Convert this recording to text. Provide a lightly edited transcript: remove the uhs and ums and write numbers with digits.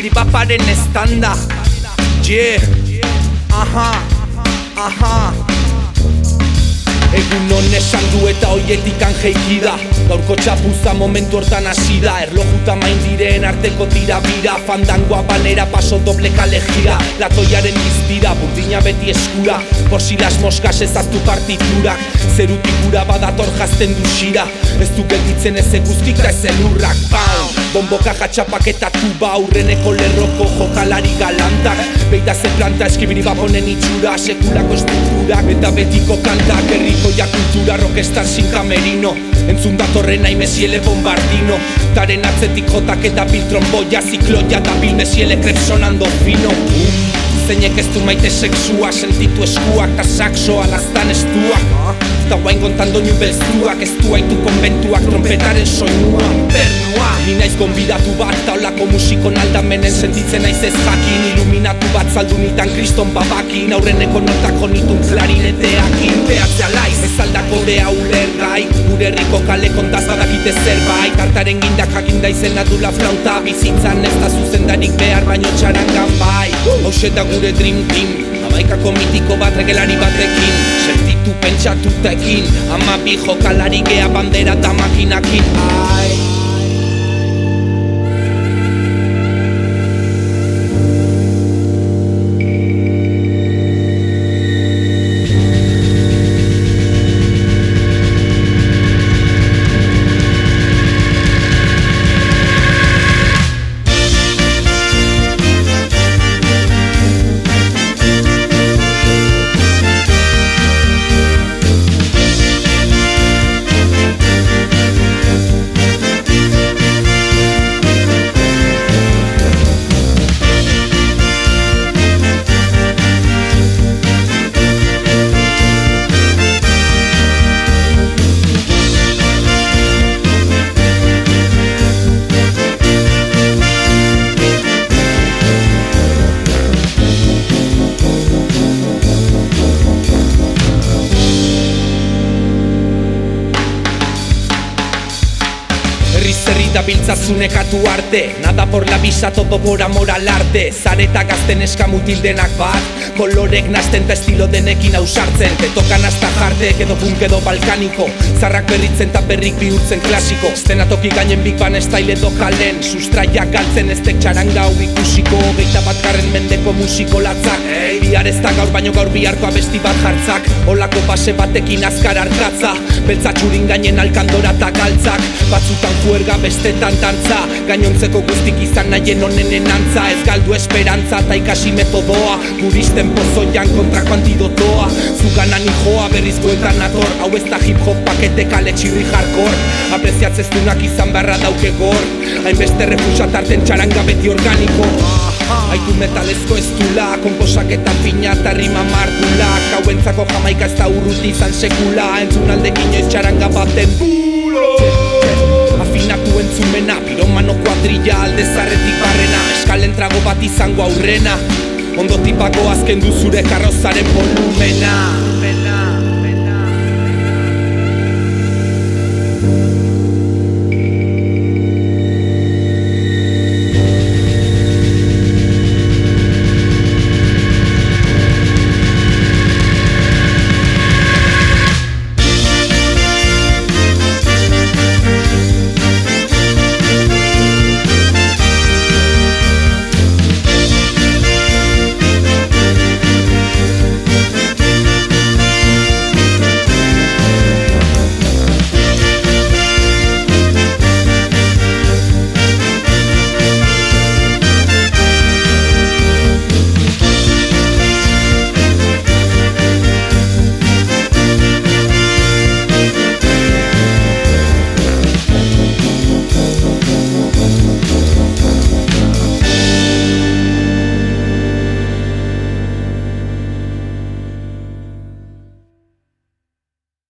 Eskibiribaparen estanda. Yeah, aha. Egun hon esan du eta hoietik jeiki da. Gaurko txapuza momentu hortan hasi da. Erlojuta main diren arteko tirabira. Fandangoa banera paso doble kale gira. Latoiaren iztira, burdina beti eskura. Por si las moscas ezaztu partiturak. Zerutik ura badator jazten du xira. Ez du gelditzen ez eguzkik da ez elurrak. Bomboka jatxapak eta tuba. Aurreneko lerroko jokalari galantak. Beita ze planta eskibiribaponen itxura. Sekulako estrukturak eta betiko kantak. Herrikoia kultura rockstar sin camerino. Entzun datorren nahi mesiele bombardino. Taren atzetik jotak eta bil tromboia. Zikloia da bil mesiele krep sonando fino. Zeinek ez du maite sexua. Sentitu eskuak ta saxoa lastan estuak. Ta guain kontando niu belztuak. Ez du haitu konbentuak trompetaren soinua. Bernua ni naiz gonbidatu bat. Taolako musikon aldamenen sentitzen naiz ez jakin. Iluminatu bat zaldunitan kriston babakin. Aurreneko notak jonitun klarineteakin. Behatzea laiz ez aldako beha ulergai. Gure herriko kale kontaz badakite zerbait. Artaren gindak jakin daizena dula flauta. Bizitzan ez da zuzendarik behar baino txarangan bai. Hauxe da gure dream team. Amaikako mitiko bat regelari batekin. Sentitu pentsatutekin. Ama bi jokalari gea bandera eta makinakin. Zerri da biltzazunekatu arte. Nada por la visa, todo por amor al arte. Zareta gazten eskamutil denak bat. Kolorek nasten ta estilo denekin ausartzen. Te tokan hasta jarte, edo punk edo balkaniko. Zarrak berritzen ta berrik bihurtzen klasiko. Estenatoki gainen big band style edo kalen. Sustraiak galtzen ez tek txaranga hau ikusiko. 21. mendeko musiko latzak. Bihar ez da gaur baino gaur biharko abesti bat jartzak. Olako pase batekin azkar arkatza. Beltzatxurin gainen alkandora eta galtzak. Batzutan juerga bestetan dantza. Gainontzeko guztik izan nahien onenen antza. Ez galdu esperantza eta ikasi metodoa. Puristen pozoian kontrako antidotoa. Zuganan hijoa berriz bueltan nator. Hau ez da hip-hop pakete kale txirri hardcore. Apreziatzeztunak izan beharra dauke gor. Hainbeste refusatarten txaranga beti organiko. Aitu metalezko ez dula. Komposak eta fina eta rima martulak. Hauentzako jamaika ez da urruti izan sekula. Entzun aldekin joiz txaranga baten bulo. Afinatu entzumena, piromano kuadrilla alde zarretik barrena. Eskalen trago bat izango aurrena. Ondo tipako azken du zure karrozaren volumena.